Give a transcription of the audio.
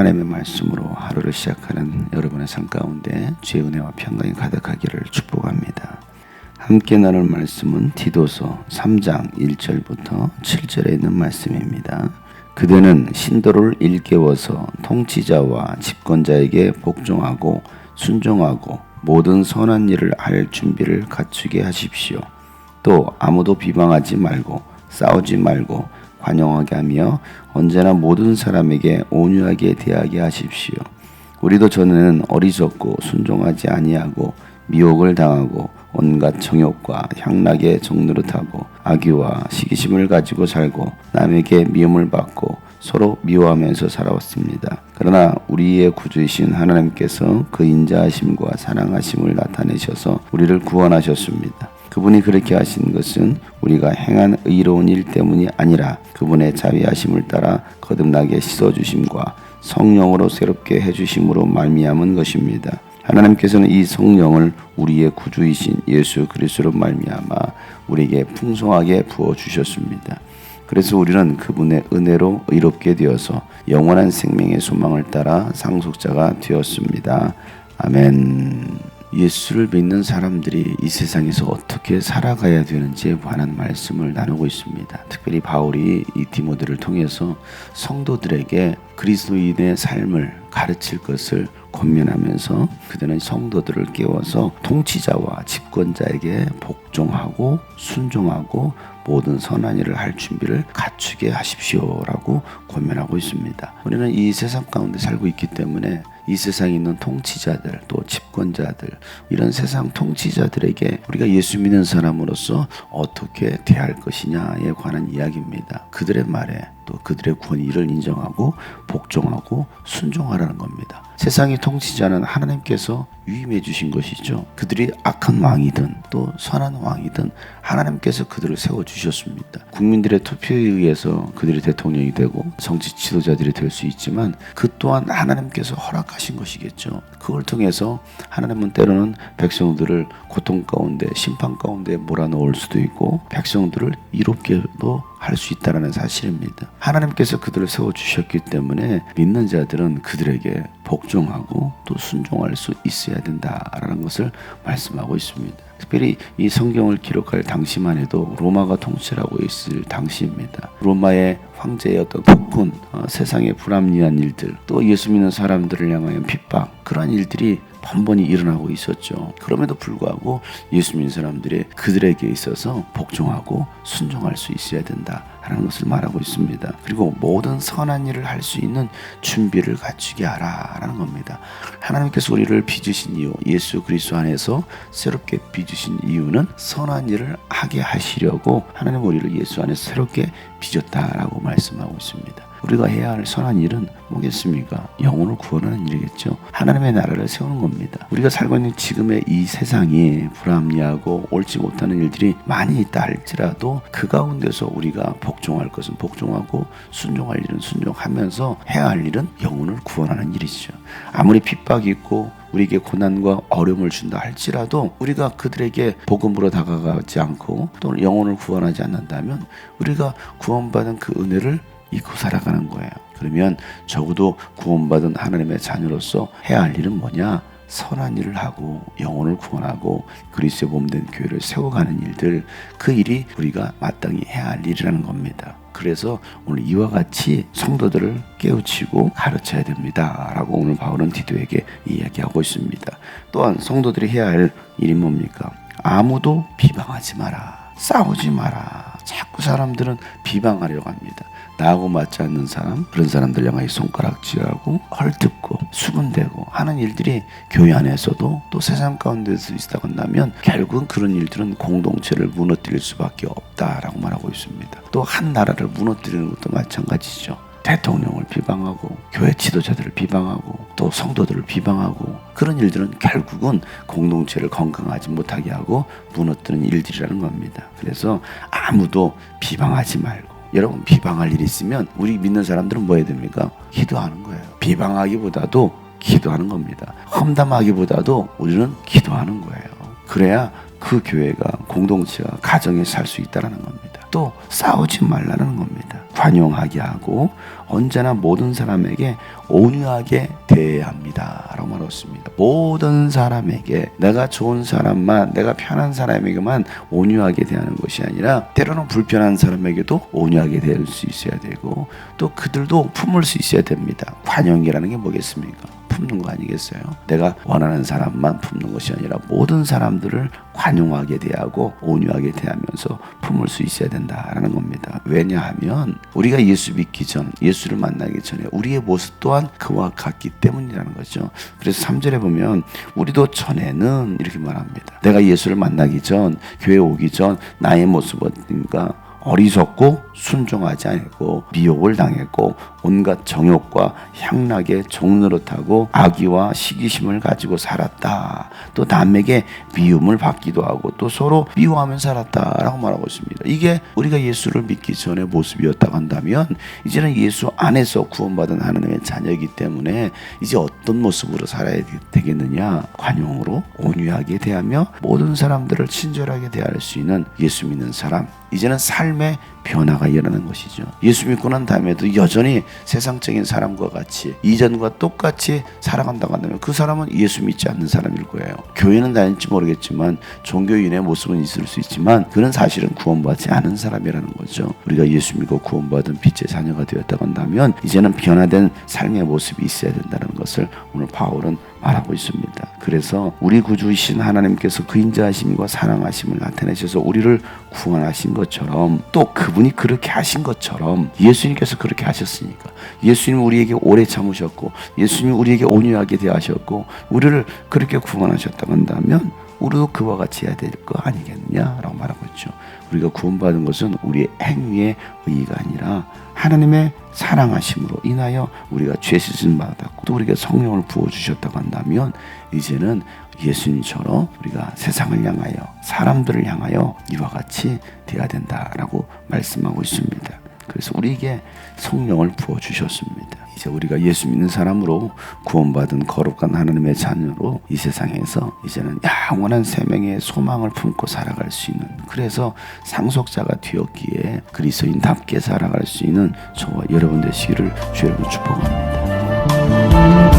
하나님의 말씀으로 하루를 시작하는 여러분의 삶 가운데 주의 은혜와 평강이 가득하기를 축복합니다. 함께 나눌 말씀은 디도서 3장 1절부터 7절에 있는 말씀입니다. 그대는 신도를 일깨워서 통치자와 집권자에게 복종하고 순종하고 모든 선한 일을 할 준비를 갖추게 하십시오. 또 아무도 비방하지 말고 싸우지 말고 관용하게 하며 언제나 모든 사람에게 온유하게 대하게 하십시오. 우리도 전에는 어리석고 순종하지 아니하고 미혹을 당하고 온갖 정욕과 향락에 정노릇하고 악의와 시기심을 가지고 살고 남에게 미움을 받고 서로 미워하면서 살아왔습니다. 그러나 우리의 구주이신 하나님께서 그 인자하심과 사랑하심을 나타내셔서 우리를 구원하셨습니다. 그분이 그렇게 하신 것은 우리가 행한 의로운 일 때문이 아니라 그분의 자비하심을 따라 거듭나게 씻어주심과 성령으로 새롭게 해주심으로 말미암은 것입니다. 하나님께서는 이 성령을 우리의 구주이신 예수 그리스도로 말미암아 우리에게 풍성하게 부어주셨습니다. 그래서 우리는 그분의 은혜로 의롭게 되어서 영원한 생명의 소망을 따라 상속자가 되었습니다. 아멘. 예수를 믿는 사람들이 이 세상에서 어떻게 살아가야 되는지에 관한 말씀을 나누고 있습니다. 특별히 바울이 이 디모데를 통해서 성도들에게 그리스도인의 삶을 가르칠 것을 권면하면서 그들은 성도들을 깨워서 통치자와 집권자에게 복종하고 순종하고 모든 선한 일을 할 준비를 갖추게 하십시오라고 권면하고 있습니다. 우리는 이 세상 가운데 살고 있기 때문에 이 세상에 있는 통치자들 또 집권자들 이런 세상 통치자들에게 우리가 예수 믿는 사람으로서 어떻게 대할 것이냐에 관한 이야기입니다. 그들의 말에 또 그들의 권위를 인정하고 복종하고 순종하라는 겁니다. 세상의 통치자는 하나님께서 위임해 주신 것이죠. 그들이 악한 왕이든 또 선한 왕이든 하나님께서 그들을 세워주셨습니다. 국민들의 투표에 의해서 그들이 대통령이 되고 정치 지도자들이 될 수 있지만 그 또한 하나님께서 허락하신 것이겠죠. 그걸 통해서 하나님은 때로는 백성들을 고통 가운데 심판 가운데 몰아넣을 수도 있고 백성들을 이롭게도 할 수 있다는 사실입니다. 하나님께서 그들을 세워주셨기 때문에 믿는 자들은 그들에게 복종하고 또 순종할 수 있어야 된다라는 것을 말씀하고 있습니다. 특별히 이 성경을 기록할 당시만 해도 로마가 통치하고 있을 당시입니다. 로마의 황제의 어떤 폭군, 세상의 불합리한 일들, 또 예수 믿는 사람들을 향하여 핍박, 그러한 일들이 번번이 일어나고 있었죠. 그럼에도 불구하고 예수 믿는 사람들이 그들에게 있어서 복종하고 순종할 수 있어야 된다라는 것을 말하고 있습니다. 그리고 모든 선한 일을 할 수 있는 준비를 갖추게 하라라는 겁니다. 하나님께서 우리를 빚으신 이유, 예수 그리스도 안에서 새롭게 빚으신 이유는 선한 일을 하게 하시려고 하나님 우리를 예수 안에서 새롭게 빚었다라고 말씀하고 있습니다. 우리가 해야 할 선한 일은 뭐겠습니까? 영혼을 구원하는 일이겠죠. 하나님의 나라를 세우는 겁니다. 우리가 살고 있는 지금의 이 세상이 불합리하고 옳지 못하는 일들이 많이 있다 할지라도 그 가운데서 우리가 복종할 것은 복종하고 순종할 일은 순종하면서 해야 할 일은 영혼을 구원하는 일이죠. 아무리 핍박이 있고 우리에게 고난과 어려움을 준다 할지라도 우리가 그들에게 복음으로 다가가지 않고 또 영혼을 구원하지 않는다면 우리가 구원받은 그 은혜를 잊고 살아가는 거예요. 그러면 적어도 구원받은 하나님의 자녀로서 해야 할 일은 뭐냐? 선한 일을 하고 영혼을 구원하고 그리스도의 몸된 교회를 세워가는 일들, 그 일이 우리가 마땅히 해야 할 일이라는 겁니다. 그래서 오늘 이와 같이 성도들을 깨우치고 가르쳐야 됩니다 라고 오늘 바울은 디도에게 이야기하고 있습니다. 또한 성도들이 해야 할 일이 뭡니까? 아무도 비방하지 마라, 싸우지 마라. 자꾸 사람들은 비방하려고 합니다. 나하고 맞지 않는 사람, 그런 사람들 향하여 손가락질하고 헐뜯고 수군대고 하는 일들이 교회 안에서도 또 세상 가운데서 있다 간다면 결국은 그런 일들은 공동체를 무너뜨릴 수밖에 없다라고 말하고 있습니다. 또 한 나라를 무너뜨리는 것도 마찬가지죠. 대통령을 비방하고 교회 지도자들을 비방하고 또 성도들을 비방하고 그런 일들은 결국은 공동체를 건강하지 못하게 하고 무너뜨리는 일들이라는 겁니다. 그래서 아무도 비방하지 말고, 여러분 비방할 일이 있으면 우리 믿는 사람들은 뭐 해야 됩니까? 기도하는 거예요. 비방하기보다도 기도하는 겁니다. 험담하기보다도 우리는 기도하는 거예요. 그래야 그 교회가 공동체가 가정에 살 수 있다는 겁니다. 또 싸우지 말라는 겁니다. 관용하게 하고 언제나 모든 사람에게 온유하게 대해야 합니다 라고 말했습니다. 모든 사람에게, 내가 좋은 사람만, 내가 편한 사람에게만 온유하게 대하는 것이 아니라 때로는 불편한 사람에게도 온유하게 대할 수 있어야 되고 또 그들도 품을 수 있어야 됩니다. 관용이라는 게 뭐겠습니까? 품는 거 아니겠어요? 내가 원하는 사람만 품는 것이 아니라 모든 사람들을 관용하게 대하고 온유하게 대하면서 품을 수 있어야 된다라는 겁니다. 왜냐하면 우리가 예수 믿기 전, 예수를 만나기 전에 우리의 모습 또한 그와 같기 때문이라는 거죠. 그래서 3절에 보면 우리도 전에는 이렇게 말합니다. 내가 예수를 만나기 전, 교회 오기 전 나의 모습은 어떤가? 어리석고 순종하지 않고 미혹을 당했고 온갖 정욕과 향락에 종노릇하고 악의와 시기심을 가지고 살았다. 또 남에게 미움을 받기도 하고 또 서로 미워하며 살았다라고 말하고 있습니다. 이게 우리가 예수를 믿기 전의 모습이었다고 한다면 이제는 예수 안에서 구원받은 하나님의 자녀이기 때문에 이제 어떤 모습으로 살아야 되겠느냐? 관용으로 온유하게 대하며 모든 사람들을 친절하게 대할 수 있는 예수 믿는 사람. 이제는 삶의 변화가 일어나는 것이죠. 예수 믿고 난 다음에도 여전히 세상적인 사람과 같이 이전과 똑같이 살아간다고 한다면 그 사람은 예수 믿지 않는 사람일 거예요. 교회는 다닐지 모르겠지만 종교인의 모습은 있을 수 있지만 그는 사실은 구원받지 않은 사람이라는 거죠. 우리가 예수 믿고 구원받은 빛의 자녀가 되었다고 한다면 이제는 변화된 삶의 모습이 있어야 된다는 것을 오늘 바울은 말하고 있습니다. 그래서 우리 구주이신 하나님께서 그 인자하심과 사랑하심을 나타내셔서 우리를 구원하신 것처럼 또 그분이 그렇게 하신 것처럼 예수님께서 그렇게 하셨으니까 예수님 우리에게 오래 참으셨고 예수님 우리에게 온유하게 대하셨고 우리를 그렇게 구원하셨다고 한다면 우리도 그와 같이 해야 될 거 아니겠느냐라고 말하고 있죠. 우리가 구원받은 것은 우리의 행위의 의의가 아니라 하나님의 사랑하심으로 인하여 우리가 죄 씻음 받았고 또 우리가 성령을 부어주셨다고 한다면 이제는 예수님처럼 우리가 세상을 향하여 사람들을 향하여 이와 같이 되어야 된다라고 말씀하고 있습니다. 그래서 우리에게 성령을 부어주셨습니다. 이제 우리가 예수 믿는 사람으로 구원받은 거룩한 하나님의 자녀로 이 세상에서 이제는 영원한 생명의 소망을 품고 살아갈 수 있는, 그래서 상속자가 되었기에 그리스도인답게 살아갈 수 있는 저와 여러분 되시기를 주의 이름으로 축복합니다.